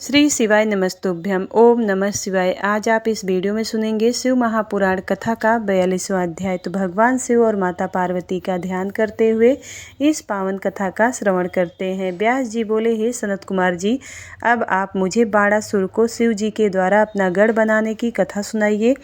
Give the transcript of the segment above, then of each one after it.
श्री शिवाय नमस्तुभ्यम। ओम नमः शिवाय। आज आप इस वीडियो में सुनेंगे शिव महापुराण कथा का 42वां अध्याय। तो भगवान शिव और माता पार्वती का ध्यान करते हुए इस पावन कथा का श्रवण करते हैं। व्यास जी बोले, हे सनत कुमार जी, अब आप मुझे बाड़ासुर को शिव जी के द्वारा अपना गढ़ बनाने की कथा सुनाइए।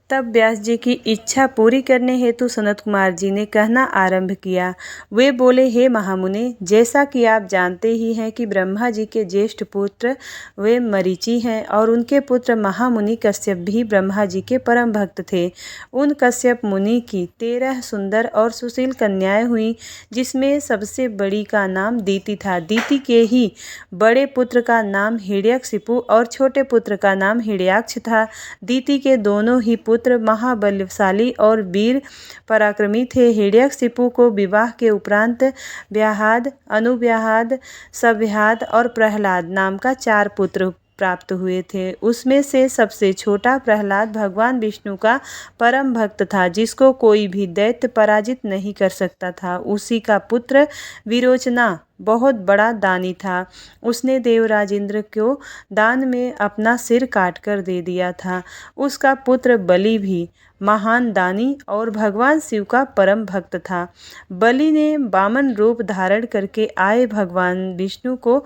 तब व्यास जी की इच्छा पूरी करने हेतु सनत कुमार जी ने कहना आरंभ किया। वे बोले, हे महामुने, जैसा कि आप जानते ही हैं कि ब्रह्मा जी के ज्येष्ठ पुत्र वे मरीचि हैं और उनके पुत्र महामुनि कश्यप भी ब्रह्मा जी के परम भक्त थे। उन कश्यप मुनि की 13 सुंदर और सुशील कन्याएं हुई, जिसमें सबसे बड़ी का नाम दीति था। दीति के ही बड़े पुत्र का नाम हिरण्यकशिपु और छोटे पुत्र का नाम हिरण्याक्ष था। दीति के दोनों ही पुत्र महाबलशाली और वीर पराक्रमी थे। हिरण्यकशिपु को विवाह के उपरांत व्याहाद, अनुव्याहाद, सव्याहाद और प्रहलाद नाम का 4 पुत्र प्राप्त हुए थे। उसमें से सबसे छोटा प्रहलाद भगवान विष्णु का परम भक्त था, जिसको कोई भी दैत्य पराजित नहीं कर सकता था। उसी का पुत्र विरोचना बहुत बड़ा दानी था। उसने देवराज इंद्र को दान में अपना सिर काट कर दे दिया था। उसका पुत्र बलि भी महान दानी और भगवान शिव का परम भक्त था। बलि ने वामन रूप धारण करके आए भगवान विष्णु को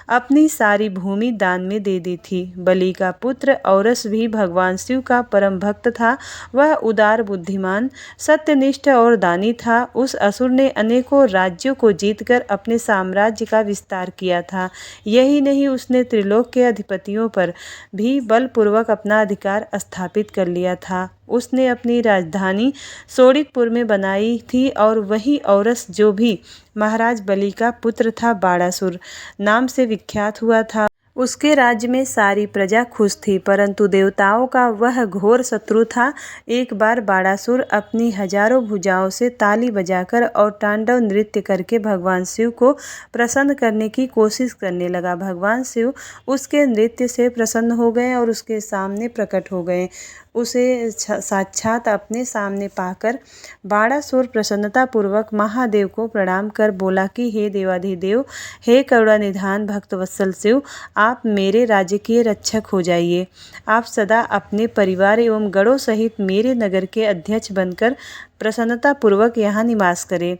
अपनी सारी भूमि दान में दे दी थी। बलि का पुत्र औरस भी भगवान शिव का परम भक्त था। वह उदार, बुद्धिमान, सत्यनिष्ठ और दानी था। उस असुर ने अनेकों राज्यों को जीतकर अपने साम्राज्य का विस्तार किया था। यही नहीं, उसने त्रिलोक के अधिपतियों पर भी बलपूर्वक अपना अधिकार स्थापित कर लिया था। उसने अपनी राजधानी सोडितपुर में बनाई थी और वही औरस, जो भी महाराज बलि का पुत्र था, बाड़ासुर नाम से विख्यात हुआ था। उसके राज्य में सारी प्रजा खुश थी, परंतु देवताओं का वह घोर शत्रु था। एक बार बाड़ासुर अपनी हजारों भुजाओं से ताली बजाकर और तांडव नृत्य करके भगवान शिव को प्रसन्न करने की कोशिश करने लगा। भगवान शिव उसके नृत्य से प्रसन्न हो गए और उसके सामने प्रकट हो गए। उसे साक्षात अपने सामने पाकर बाड़ासुर प्रसन्नतापूर्वक महादेव को प्रणाम कर बोला कि हे देवाधिदेव, हे करुणानिधान भक्तवत्सल शिव, आप मेरे राज्य के रक्षक हो जाइए। आप सदा अपने परिवार एवं गणों सहित मेरे नगर के अध्यक्ष बनकर प्रसन्नतापूर्वक यहाँ निवास करें।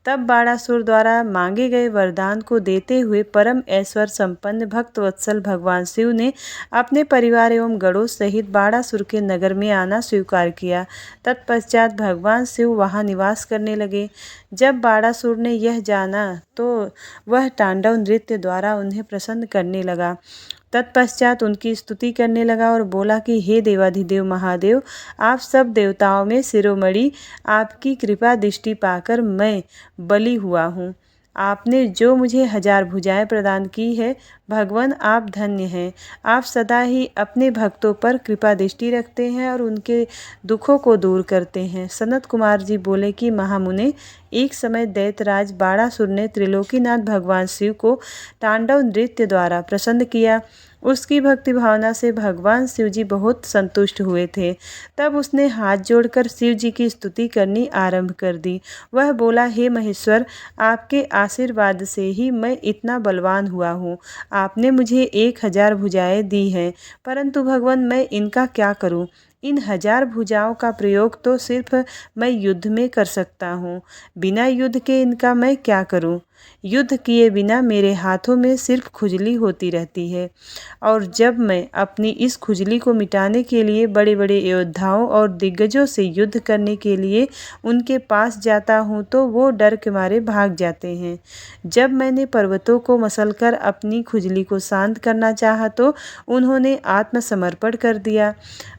तब बाड़ासुर द्वारा मांगे गए वरदान को देते हुए परम ऐश्वर्य संपन्न भक्तवत्सल भगवान शिव ने अपने परिवार एवं गणों सहित बाड़ासुर के नगर में आना स्वीकार किया। तत्पश्चात भगवान शिव वहां निवास करने लगे। जब बाड़ासुर ने यह जाना तो वह तांडव नृत्य द्वारा उन्हें प्रसन्न करने लगा। तत्पश्चात उनकी स्तुति करने लगा और बोला कि हे देवाधिदेव महादेव, आप सब देवताओं में शिरोमणि, आपकी कृपा दृष्टि पाकर मैं बलि हुआ हूँ। आपने जो मुझे 1000 भुजाएं प्रदान की है, भगवान आप धन्य हैं। आप सदा ही अपने भक्तों पर कृपा दृष्टि रखते हैं और उनके दुखों को दूर करते हैं। सनत कुमार जी बोले कि महामुने, एक समय दैत्यराज बाड़ासुर ने त्रिलोकीनाथ भगवान शिव को तांडव नृत्य द्वारा प्रसन्न किया। उसकी भक्ति भावना से भगवान शिव जी बहुत संतुष्ट हुए थे। तब उसने हाथ जोड़कर शिव जी की स्तुति करनी आरंभ कर दी। वह बोला, हे महेश्वर, आपके आशीर्वाद से ही मैं इतना बलवान हुआ हूँ। आपने मुझे 1000 भुजाएं दी हैं, परंतु भगवान, मैं इनका क्या करूँ? इन 1000 भुजाओं का प्रयोग तो सिर्फ मैं युद्ध में कर सकता हूँ। बिना युद्ध के इनका मैं क्या करूँ? युद्ध किए बिना मेरे हाथों में सिर्फ खुजली होती रहती है, और जब मैं अपनी इस खुजली को मिटाने के लिए बड़े बड़े योद्धाओं और दिग्गजों से युद्ध करने के लिए उनके पास जाता हूँ तो वो डर के मारे भाग जाते हैं। जब मैंने पर्वतों को मसलकर अपनी खुजली को शांत करना चाहा तो उन्होंने आत्मसमर्पण कर दिया।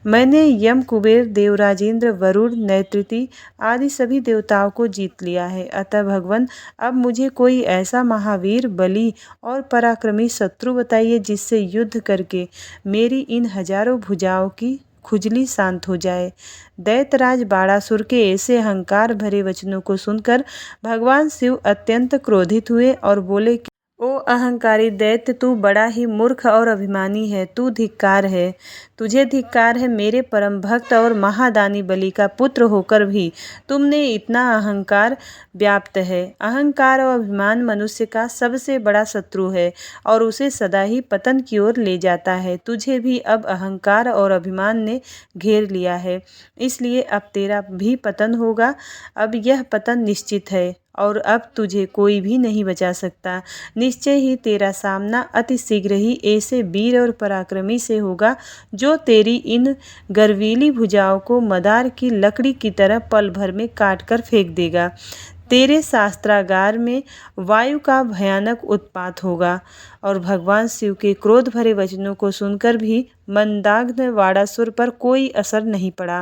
मैंने यम, कुबेर, देवराजेंद्र, वरुण, नैतृति आदि सभी देवताओं को जीत लिया है। अतः भगवान, अब मुझे कोई ऐसा महावीर, बलि और पराक्रमी शत्रु बताइए जिससे युद्ध करके मेरी इन 1000 भुजाओं की खुजली शांत हो जाए। दैत्यराज बाड़ासुर के ऐसे अहंकार भरे वचनों को सुनकर भगवान शिव अत्यंत क्रोधित हुए और बोले कि ओ अहंकारी दैत्य, तू बड़ा ही मूर्ख और अभिमानी है। तू धिक्कार है, तुझे धिक्कार है। मेरे परम भक्त और महादानी बलि का पुत्र होकर भी तुमने इतना अहंकार व्याप्त है। अहंकार और अभिमान मनुष्य का सबसे बड़ा शत्रु है और उसे सदा ही पतन की ओर ले जाता है। तुझे भी अब अहंकार और अभिमान ने घेर लिया है, इसलिए अब तेरा भी पतन होगा। अब यह पतन निश्चित है और अब तुझे कोई भी नहीं बचा सकता। निश्चय ही तेरा सामना अति शीघ्र ही ऐसे वीर और पराक्रमी से होगा जो तेरी इन गर्वीली भुजाओं को मदार की लकड़ी की तरह पल भर में काट कर फेंक देगा। तेरे शास्त्रागार में वायु का भयानक उत्पात होगा और भगवान शिव के क्रोध भरे वचनों को सुनकर भी मंदाग्ध वाड़ासुर पर कोई असर नहीं पड़ा।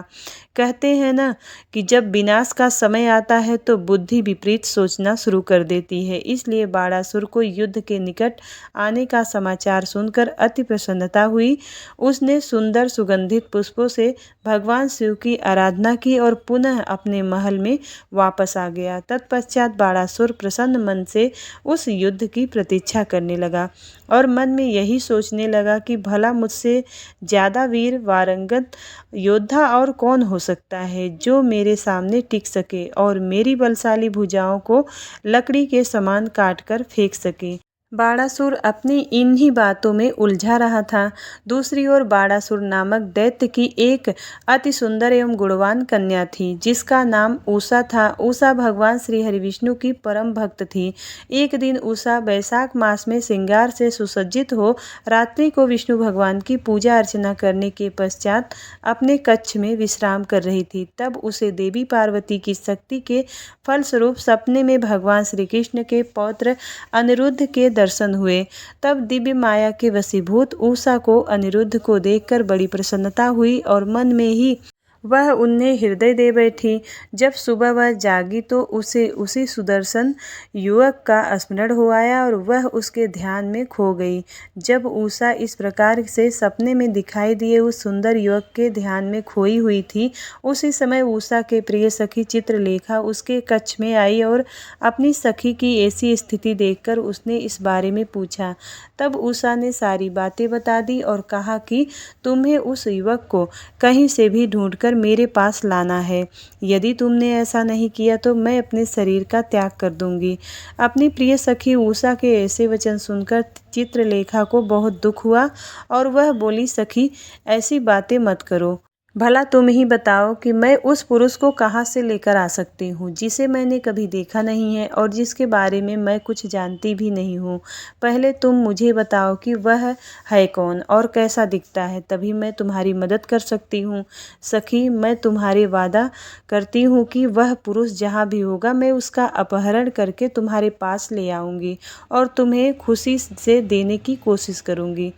कहते हैं ना कि जब विनाश का समय आता है तो बुद्धि विपरीत सोचना शुरू कर देती है। इसलिए वाड़ासुर को युद्ध के निकट आने का समाचार सुनकर अति प्रसन्नता हुई। उसने सुंदर सुगंधित पुष्पों से भगवान शिव की आराधना की और पुनः अपने महल में वापस आ गया। तत्पश्चात वाड़ासुर प्रसन्न मन से उस युद्ध की प्रतीक्षा करने लगा और मन में यही सोचने लगा कि भला मुझसे ज़्यादा वीर वारंगत योद्धा और कौन हो सकता है जो मेरे सामने टिक सके और मेरी बलशाली भुजाओं को लकड़ी के समान काटकर फेंक सके। बाड़ासुर अपनी इन्हीं बातों में उलझा रहा था। दूसरी ओर बाड़ासुर नामक दैत्य की एक अति सुंदर एवं गुणवान कन्या थी जिसका नाम उषा था। उषा भगवान श्री हरिविष्णु की परम भक्त थी। एक दिन उषा वैशाख मास में श्रृंगार से सुसज्जित हो रात्रि को विष्णु भगवान की पूजा अर्चना करने के पश्चात अपने कक्ष में विश्राम कर रही थी। तब उसे देवी पार्वती की शक्ति के फलस्वरूप सपने में भगवान श्री कृष्ण के पौत्र अनिरुद्ध के दर्शन हुए। तब दिव्य माया के वशीभूत उषा को अनिरुद्ध को देखकर बड़ी प्रसन्नता हुई और मन में ही वह उन्हें हृदय दे बैठी। जब सुबह वह जागी तो उसे उसी सुदर्शन युवक का स्मरण हो आया और वह उसके ध्यान में खो गई। जब उषा इस प्रकार से सपने में दिखाई दिए उस सुंदर युवक के ध्यान में खोई हुई थी, उसी समय उषा के प्रिय सखी चित्रलेखा उसके कक्ष में आई और अपनी सखी की ऐसी स्थिति देखकर उसने इस बारे में पूछा। तब उषा ने सारी बातें बता दी और कहा कि तुम्हें उस युवक को कहीं से भी ढूंढकर मेरे पास लाना है। यदि तुमने ऐसा नहीं किया तो मैं अपने शरीर का त्याग कर दूंगी। अपनी प्रिय सखी उषा के ऐसे वचन सुनकर चित्रलेखा को बहुत दुख हुआ और वह बोली, सखी ऐसी बातें मत करो। भला तुम ही बताओ कि मैं उस पुरुष को कहाँ से लेकर आ सकती हूँ जिसे मैंने कभी देखा नहीं है और जिसके बारे में मैं कुछ जानती भी नहीं हूँ। पहले तुम मुझे बताओ कि वह है कौन और कैसा दिखता है, तभी मैं तुम्हारी मदद कर सकती हूँ। सखी, मैं तुम्हारे वादा करती हूँ कि वह पुरुष जहाँ भी होगा मैं उसका अपहरण करके तुम्हारे पास ले आऊँगी और तुम्हें खुशी से देने की कोशिश करूँगी।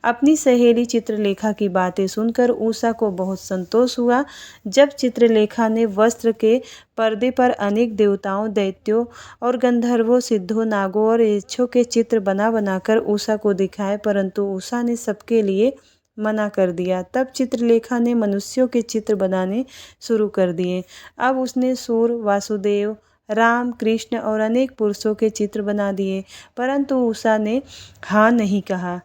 अपनी सहेली चित्रलेखा की बातें सुनकर उषा को बहुत संतोष हुआ। जब चित्रलेखा ने वस्त्र के पर्दे पर अनेक देवताओं, दैत्यों और गंधर्वों, सिद्धों, नागों और यक्षों के चित्र बना बनाकर उषा को दिखाए, परंतु उषा ने सबके लिए मना कर दिया। तब चित्रलेखा ने मनुष्यों के चित्र बनाने शुरू कर दिए। अब उसने सूर, वासुदेव, राम, कृष्ण और अनेक पुरुषों के चित्र बना दिए, परंतु उषा ने हाँ नहीं कहा।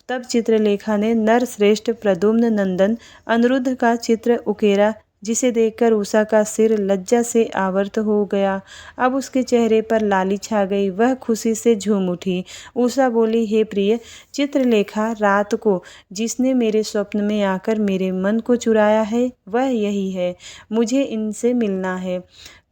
तब चित्रलेखा ने नरश्रेष्ठ प्रद्युम्न नंदन अनिरुद्ध का चित्र उकेरा, जिसे देखकर उषा का सिर लज्जा से आवर्त हो गया। अब उसके चेहरे पर लाली छा गई, वह खुशी से झूम उठी। उषा बोली, हे प्रिय चित्रलेखा, रात को जिसने मेरे स्वप्न में आकर मेरे मन को चुराया है वह यही है। मुझे इनसे मिलना है।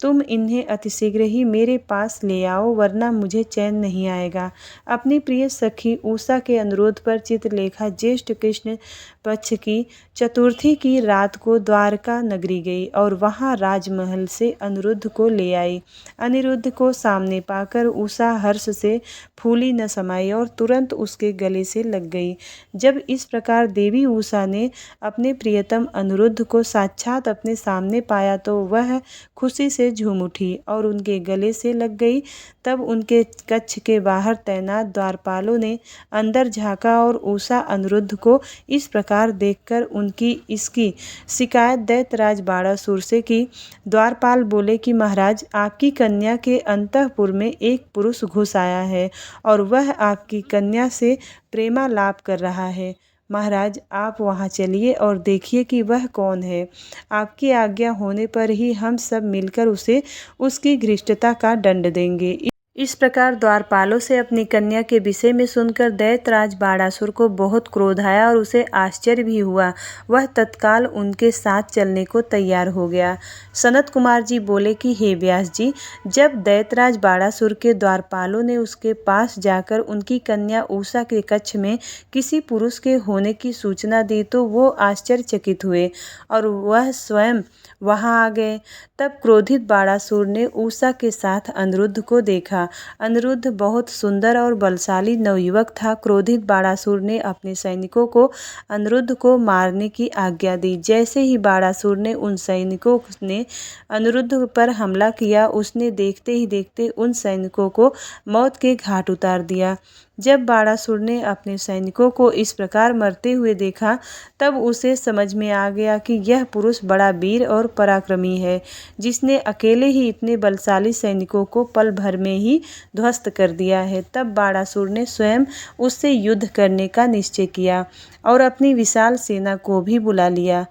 तुम इन्हें अतिशीघ्र ही मेरे पास ले आओ, वरना मुझे चैन नहीं आएगा। अपनी प्रिय सखी उषा के अनुरोध पर चित्रलेखा ज्येष्ठ कृष्ण पक्ष की चतुर्थी की रात को द्वारका नगरी गई और वहां राजमहल से अनिरुद्ध को ले आई। अनिरुद्ध को सामने पाकर उषा हर्ष से फूली न समाई और तुरंत उसके गले से लग गई। जब इस प्रकार देवी उषा ने अपने प्रियतम अनिरुद्ध को साक्षात अपने सामने पाया तो वह खुशी से से झूम उठी और उनके गले से लग गई। तब उनके कक्ष के बाहर तैनात द्वारपालों ने अंदर झांका और उषा अनिरुद्ध को इस प्रकार देखकर उनकी इसकी शिकायत दैत्यराज बाणासुर से की। द्वारपाल बोले कि महाराज, आपकी कन्या के अंतःपुर में एक पुरुष घुस आया है और वह आपकी कन्या से प्रेमालाप कर रहा है। महाराज, आप वहां चलिए और देखिए कि वह कौन है। आपकी आज्ञा होने पर ही हम सब मिलकर उसे उसकी घृष्टता का दंड देंगे। इस प्रकार द्वारपालों से अपनी कन्या के विषय में सुनकर दैत्यराज बाणासुर को बहुत क्रोध आया और उसे आश्चर्य भी हुआ। वह तत्काल उनके साथ चलने को तैयार हो गया। सनत कुमार जी बोले कि हे व्यास जी, जब दैत्यराज बाणासुर के द्वारपालों ने उसके पास जाकर उनकी कन्या उषा के कक्ष में किसी पुरुष के होने की सूचना दी तो वो आश्चर्यचकित हुए और वह स्वयं वहां आ गए। तब क्रोधित बाणासुर ने उषा के साथ अनिरुद्ध को देखा। अनिरुद्ध बहुत सुंदर और बलशाली नवयुवक था। क्रोधित बाणासुर ने अपने सैनिकों को अनिरुद्ध को मारने की आज्ञा दी। जैसे ही बाणासुर ने उन सैनिकों ने अनिरुद्ध पर हमला किया, उसने देखते ही देखते उन सैनिकों को मौत के घाट उतार दिया। जब बाणासुर ने अपने सैनिकों को इस प्रकार मरते हुए देखा, तब उसे समझ में आ गया कि यह पुरुष बड़ा वीर और पराक्रमी है, जिसने अकेले ही इतने बलशाली सैनिकों को पल भर में ही ध्वस्त कर दिया है। तब बाणासुर ने स्वयं उससे युद्ध करने का निश्चय किया और अपनी विशाल सेना को भी बुला लिया।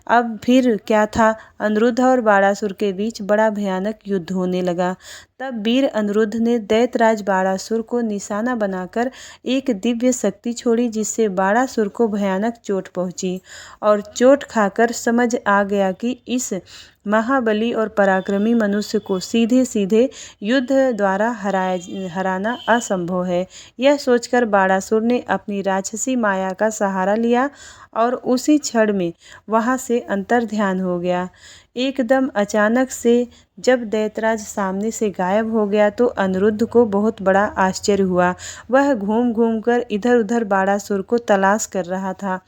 अब फिर क्या था, अनिरुद्ध और बाणासुर के बीच बड़ा भयानक युद्ध होने लगा। तब वीर अनिरुद्ध ने दैत्यराज बाणासुर को निशाना बनाकर एक दिव्य शक्ति छोड़ी, जिससे बाणासुर को भयानक चोट पहुंची और चोट खाकर समझ आ गया कि इस महाबली और पराक्रमी मनुष्य को सीधे सीधे युद्ध द्वारा हराना असंभव है। यह सोचकर बाणासुर ने अपनी राक्षसी माया का सहारा लिया और उसी क्षण में वहां से अंतर्ध्यान हो गया। एकदम अचानक से जब दैत्यराज सामने से गायब हो गया तो अनिरुद्ध को बहुत बड़ा आश्चर्य हुआ। वह घूम घूम कर इधर उधर बाणासुर को तलाश कर रहा था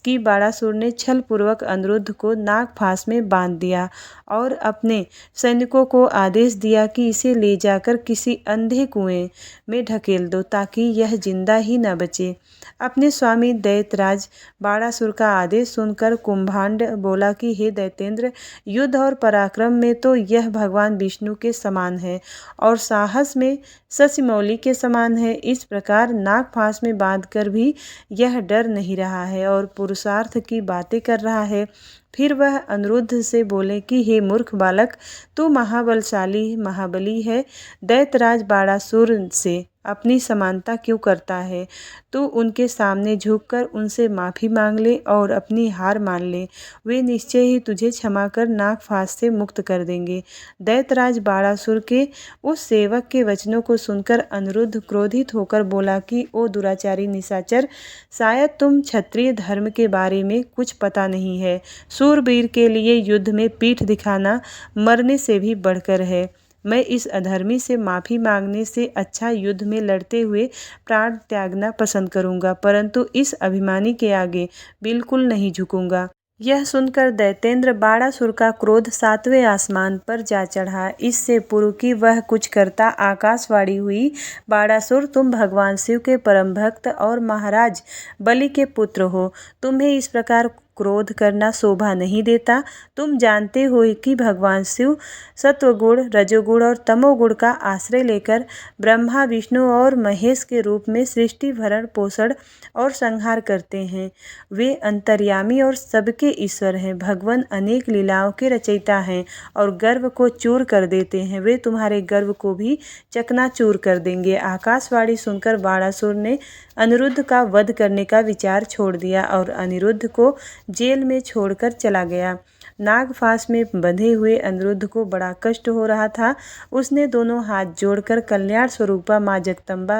कि बाणासुर ने छल पूर्वक अनिरुद्ध को नागफांस में बांध दिया और अपने सैनिकों को आदेश दिया कि इसे ले जाकर किसी अंधे कुएं में ढकेल दो ताकि यह जिंदा ही न बचे। अपने स्वामी दैत्यराज बाणासुर का आदेश सुनकर कुंभांड बोला कि हे दैत्येंद्र, युद्ध और पराक्रम में तो यह भगवान विष्णु के समान है और साहस में शशिमौली के समान है। इस प्रकार नागफांस में बांधकर भी यह डर नहीं रहा है और पुरुषार्थ की बातें कर रहा है। फिर वह अनिरुद्ध से बोले कि हे मूर्ख बालक, तू महाबली है, दैत्यराज बाणासुर से अपनी समानता क्यों करता है? तू उनके सामने झुककर उनसे माफ़ी मांग ले और अपनी हार मान ले। वे निश्चय ही तुझे क्षमा कर नागफांस से मुक्त कर देंगे। दैत्यराज बाणासुर के उस सेवक के वचनों को सुनकर अनिरुद्ध क्रोधित होकर बोला कि ओ दुराचारी निशाचर, शायद तुम क्षत्रिय धर्म के बारे में कुछ पता नहीं है। शूरवीर के लिए युद्ध में पीठ दिखाना मरने से भी बढ़कर है। मैं इस अधर्मी से माफ़ी मांगने से अच्छा युद्ध में लड़ते हुए प्राण त्यागना पसंद करूंगा, परंतु इस अभिमानी के आगे बिल्कुल नहीं झुकूंगा। यह सुनकर दैत्येंद्र बाणासुर का क्रोध 7वें आसमान पर जा चढ़ा। इससे पूर्व कि वह कुछ करता आकाशवाणी हुई, बाणासुर, तुम भगवान शिव के परम भक्त और महाराज बलि के पुत्र हो। तुम्हें इस प्रकार क्रोध करना शोभा नहीं देता। तुम जानते हो कि भगवान शिव सत्वगुण, रजोगुण और तमोगुण का आश्रय लेकर ब्रह्मा, विष्णु और महेश के रूप में सृष्टि, भरण पोषण और संहार करते हैं। वे अंतर्यामी और सबके ईश्वर हैं। भगवान अनेक लीलाओं के रचयिता हैं और गर्व को चूर कर देते हैं। वे तुम्हारे गर्व को भी चकनाचूर कर देंगे। आकाशवाणी सुनकर बाणासुर ने अनिरुद्ध का वध करने का विचार छोड़ दिया और अनिरुद्ध को जेल में छोड़कर चला गया। नागफांस में बंधे हुए अनिरुद्ध को बड़ा कष्ट हो रहा था। उसने दोनों हाथ जोड़कर कल्याण स्वरूपा माँ जगदम्बा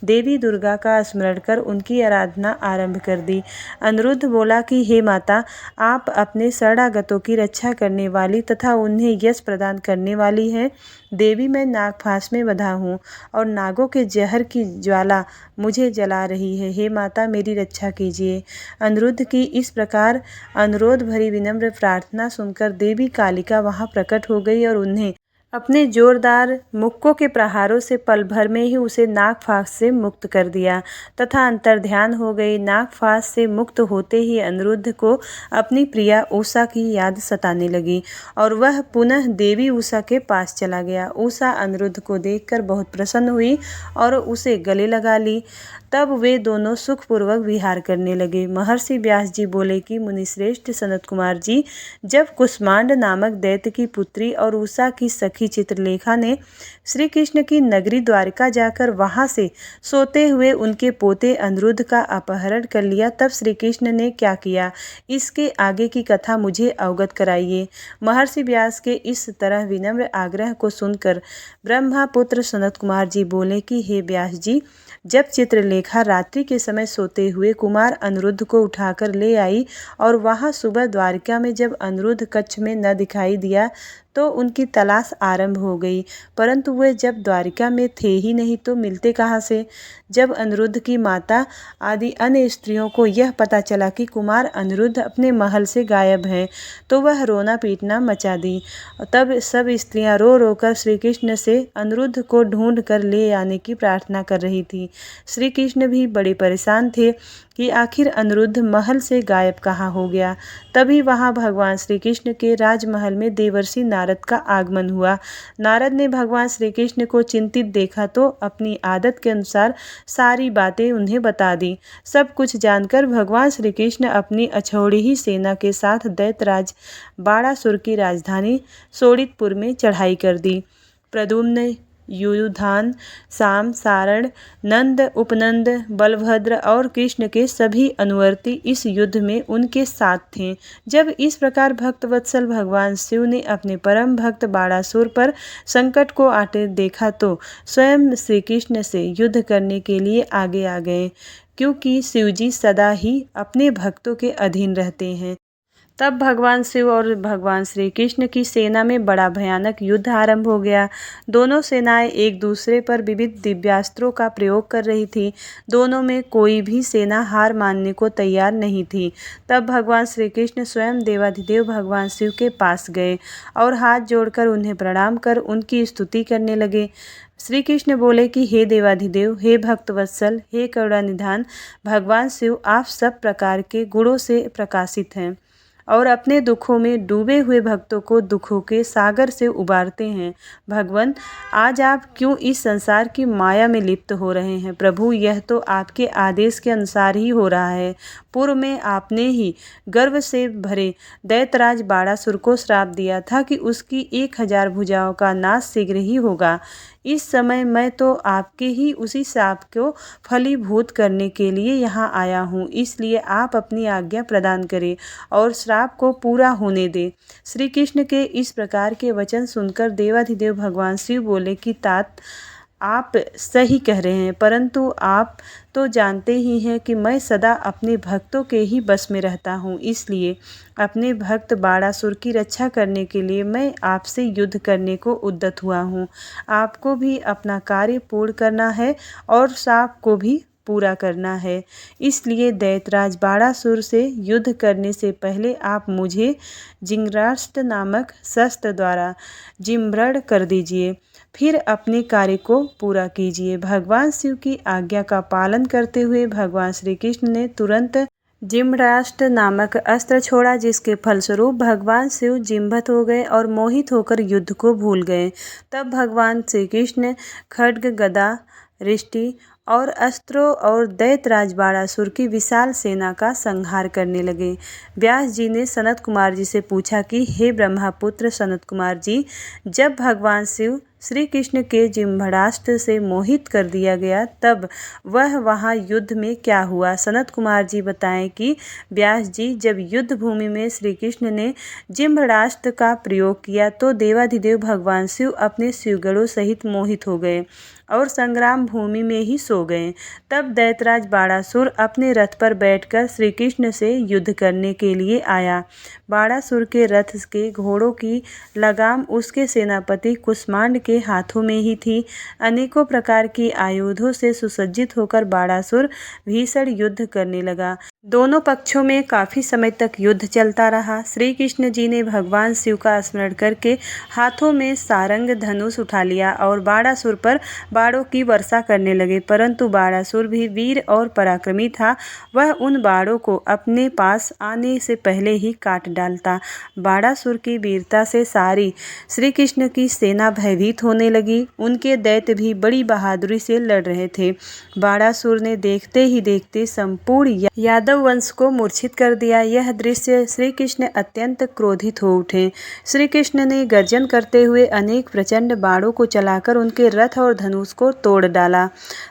देवी दुर्गा का स्मरण कर उनकी आराधना आरंभ कर दी। अनिरुद्ध बोला कि हे माता, आप अपने शरणागतों की रक्षा करने वाली तथा उन्हें यश प्रदान करने वाली हैं। देवी, मैं नागफांस में बंधा हूँ और नागों के जहर की ज्वाला मुझे जला रही है। हे माता, मेरी रक्षा कीजिए। अनिरुद्ध की इस प्रकार अनुरोध भरी विनम्र प्रार्थना प्रार्थना सुनकर देवी कालिका वहां प्रकट हो गई और उन्हें अपने जोरदार मुक्कों के प्रहारों से पल भर में ही उसे नागफास से मुक्त कर दिया तथा अंतर्ध्यान हो गई। नागफास से मुक्त होते ही अनिरुद्ध को अपनी प्रिया उषा की याद सताने लगी और वह पुनः देवी उषा के पास चला गया। उषा अनिरुद्ध को देखकर बहुत प्रसन्न हुई और उसे गले लगा ली। तब वे दोनों सुखपूर्वक विहार करने लगे। महर्षि व्यास जी बोले कि मुनिश्रेष्ठ सनत कुमार जी, जब कुष्मांड नामक दैत्य की पुत्री और उषा की सखी चित्रलेखा ने श्री कृष्ण की नगरी द्वारिका जाकर वहां से सोते हुए उनके पोते अनिरुद्ध का अपहरण कर लिया, तब श्री कृष्ण ने क्या किया, इसके आगे की कथा मुझे अवगत कराइए। महर्षि व्यास के इस तरह विनम्र आग्रह को सुनकर ब्रह्मापुत्र सनत कुमार जी बोले कि हे व्यास जी, जब चित्रलेखा रात्रि के समय सोते हुए कुमार अनिरुद्ध को उठाकर ले आई और वहां सुबह द्वारिका में जब अनिरुद्ध कक्ष में न दिखाई दिया तो उनकी तलाश आरंभ हो गई, परंतु वे जब द्वारिका में थे ही नहीं तो मिलते कहाँ से। जब अनिरुद्ध की माता आदि अन्य स्त्रियों को यह पता चला कि कुमार अनिरुद्ध अपने महल से गायब हैं तो वह रोना पीटना मचा दी। तब सब स्त्रियां रो रो कर श्री कृष्ण से अनिरुद्ध को ढूंढ कर ले आने की प्रार्थना कर रही थी। श्री कृष्ण भी बड़े परेशान थे कि आखिर अनिरुद्ध महल से गायब कहाँ हो गया। तभी वहां भगवान श्री कृष्ण के राजमहल में देवर्षि नारद का आगमन हुआ। नारद ने भगवान श्री कृष्ण को चिंतित देखा तो अपनी आदत के अनुसार सारी बातें उन्हें बता दी। सब कुछ जानकर भगवान श्री कृष्ण अपनी अछौड़ी ही सेना के साथ दैत्यराज बाणासुर की राजधानी शोणितपुर में चढ़ाई कर दी। प्रद्युम्न, युधान, साम, सारण, नंद, उपनंद, बलभद्र और कृष्ण के सभी अनुवर्ती इस युद्ध में उनके साथ थे। जब इस प्रकार भक्तवत्सल भगवान शिव ने अपने परम भक्त बाणासुर पर संकट को आते देखा तो स्वयं श्री कृष्ण से युद्ध करने के लिए आगे आ गए, क्योंकि शिवजी सदा ही अपने भक्तों के अधीन रहते हैं। तब भगवान शिव और भगवान श्री कृष्ण की सेना में बड़ा भयानक युद्ध आरंभ हो गया। दोनों सेनाएं एक दूसरे पर विविध दिव्यास्त्रों का प्रयोग कर रही थी। दोनों में कोई भी सेना हार मानने को तैयार नहीं थी। तब भगवान श्री कृष्ण स्वयं देवाधिदेव भगवान शिव के पास गए और हाथ जोड़कर उन्हें प्रणाम कर उनकी स्तुति करने लगे। श्री कृष्ण बोले कि हे देवाधिदेव, हे भक्तवत्सल, हे करुणानिधान भगवान शिव, आप सब प्रकार के गुणों से प्रकाशित हैं और अपने दुखों में डूबे हुए भक्तों को दुखों के सागर से उबारते हैं। भगवान, आज आप क्यों इस संसार की माया में लिप्त हो रहे हैं? प्रभु, यह तो आपके आदेश के अनुसार ही हो रहा है। पूर्व में आपने ही गर्व से भरे दैत्यराज बाणासुर को श्राप दिया था कि उसकी 1000 भुजाओं का नाश शीघ्र ही होगा। इस समय मैं तो आपके ही उसी श्राप को फलीभूत करने के लिए यहाँ आया हूँ, इसलिए आप अपनी आज्ञा प्रदान करें और श्राप को पूरा होने दें। श्री कृष्ण के इस प्रकार के वचन सुनकर देवाधिदेव भगवान शिव बोले कि तात, आप सही कह रहे हैं, परंतु आप तो जानते ही हैं कि मैं सदा अपने भक्तों के ही बस में रहता हूँ, इसलिए अपने भक्त बाणासुर की रक्षा करने के लिए मैं आपसे युद्ध करने को उद्यत हुआ हूँ। आपको भी अपना कार्य पूर्ण करना है और श्राप को भी पूरा करना है, इसलिए दैत्यराज बाणासुर से युद्ध करने से पहले आप मुझे जिंगराष्ट्र नामक शस्त्र द्वारा जिम्भ्रण कर दीजिए, फिर अपने कार्य को पूरा कीजिए। भगवान शिव की आज्ञा का पालन करते हुए भगवान श्री कृष्ण ने तुरंत जिम्भराष्ट्र नामक अस्त्र छोड़ा, जिसके फलस्वरूप भगवान शिव जिम्भत हो गए और मोहित होकर युद्ध को भूल गए। तब भगवान श्री कृष्ण खड्ग, गदा, रिष्टि और अस्त्रों और दैत्यराज बाणासुर की विशाल सेना का संहार करने लगे। व्यास जी ने सनत कुमार जी से पूछा कि हे ब्रह्मापुत्र सनत कुमार जी, जब भगवान शिव श्री कृष्ण के जिम्भराष्ट्र से मोहित कर दिया गया तब वह वहाँ युद्ध में क्या हुआ? सनत कुमार जी बताएं कि व्यास जी, जब युद्ध भूमि में श्री कृष्ण ने जिम्भराष्ट्र का प्रयोग किया तो देवाधिदेव भगवान शिव अपने शिवगणों सहित मोहित हो गए और संग्राम भूमि में ही सो गए। तब दैत्यराज बाणासुर अपने रथ पर बैठकर श्री कृष्ण से युद्ध करने के लिए आया। बाणासुर के रथ के घोड़ों की लगाम उसके सेनापति कुष्मांड के हाथों में ही थी। अनेकों प्रकार की आयुधों से सुसज्जित होकर बाणासुर भीषण युद्ध करने लगा। दोनों पक्षों में काफ़ी समय तक युद्ध चलता रहा। श्री कृष्ण जी ने भगवान शिव का स्मरण करके हाथों में सारंग धनुष उठा लिया और बाणासुर पर बाणों की वर्षा करने लगे, परंतु बाणासुर भी वीर और पराक्रमी था। वह उन बाणों को अपने पास आने से पहले ही काट डालता। बाणासुर की वीरता से सारी श्री कृष्ण की सेना भयभीत होने लगी। उनके दैत्य भी बड़ी बहादुरी से लड़ रहे थे। बाणासुर ने देखते ही देखते संपूर्ण यादव वंश को मूर्छित कर दिया। यह दृश्य श्री कृष्ण अत्यंत क्रोधित हो उठे। श्री कृष्ण ने गर्जन करते हुए अनेक प्रचंड बाणों को चलाकर उनके रथ और धनुष को तोड़ डाला।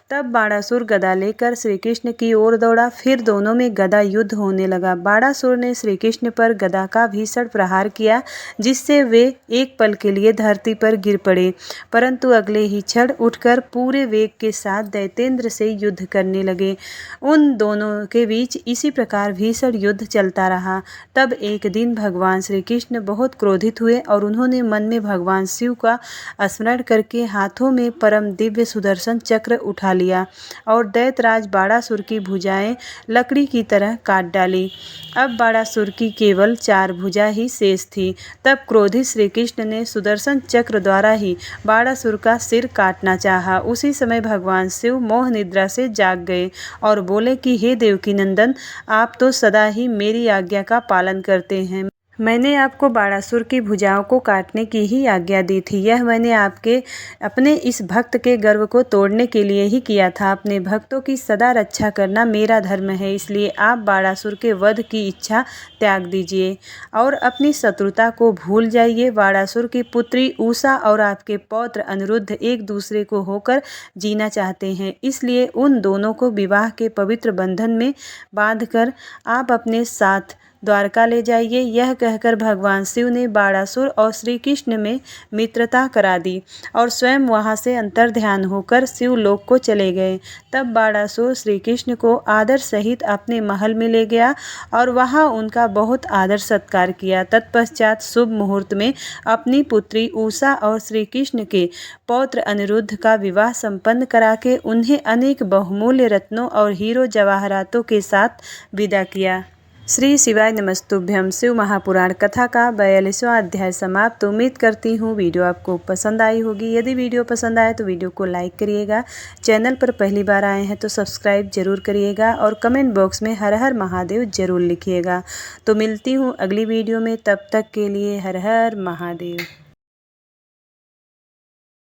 तब बाणासुर गदा लेकर श्री कृष्ण की ओर दौड़ा। फिर दोनों में गदा युद्ध होने लगा। बाणासुर ने श्री कृष्ण पर गदा का भीषण प्रहार किया, जिससे वे एक पल के लिए धरती पर गिर पड़े, परंतु अगले ही क्षण उठकर पूरे वेग के साथ दैतेंद्र से युद्ध करने लगे। उन दोनों के बीच इसी प्रकार भीषण युद्ध चलता रहा। तब एक दिन भगवान श्री कृष्ण बहुत क्रोधित हुए और उन्होंने मन में भगवान शिव का स्मरण करके हाथों में परम दिव्य सुदर्शन चक्र उठा लिया और दैत्यराज बाणासुर की भुजाएं लकड़ी की तरह काट डाली। अब बाणासुर की केवल 4 भुजा ही शेष थी। तब क्रोधित श्री कृष्ण ने सुदर्शन चक्र द्वारा ही बाणासुर का सिर काटना चाहा। उसी समय भगवान शिव मोह निद्रा से जाग गए और बोले कि हे देवकी नंदन, आप तो सदा ही मेरी आज्ञा का पालन करते हैं। मैंने आपको बाणासुर की भुजाओं को काटने की ही आज्ञा दी थी। यह मैंने अपने इस भक्त के गर्व को तोड़ने के लिए ही किया था। अपने भक्तों की सदा रक्षा करना मेरा धर्म है, इसलिए आप बाणासुर के वध की इच्छा त्याग दीजिए और अपनी शत्रुता को भूल जाइए। बाणासुर की पुत्री उषा और आपके पौत्र अनिरुद्ध एक दूसरे को होकर जीना चाहते हैं, इसलिए उन दोनों को विवाह के पवित्र बंधन में बांधकर आप अपने साथ द्वारका ले जाइए। यह कहकर भगवान शिव ने बाणासुर और श्री कृष्ण में मित्रता करा दी और स्वयं वहां से अंतर्ध्यान होकर शिवलोक को चले गए। तब बाणासुर श्री कृष्ण को आदर सहित अपने महल में ले गया और वहां उनका बहुत आदर सत्कार किया। तत्पश्चात शुभ मुहूर्त में अपनी पुत्री उषा और श्री कृष्ण के पौत्र अनिरुद्ध का विवाह संपन्न करा के उन्हें अनेक बहुमूल्य रत्नों और हीरो जवाहरातों के साथ विदा किया। श्री शिवाय नमस्तुभ्यम। शिव महापुराण कथा का 42वां अध्याय समाप्त। उम्मीद करती हूँ वीडियो आपको पसंद आई होगी। यदि वीडियो पसंद आए तो वीडियो को लाइक करिएगा। चैनल पर पहली बार आए हैं तो सब्सक्राइब जरूर करिएगा और कमेंट बॉक्स में हर हर महादेव जरूर लिखिएगा। तो मिलती हूँ अगली वीडियो में, तब तक के लिए हर हर महादेव।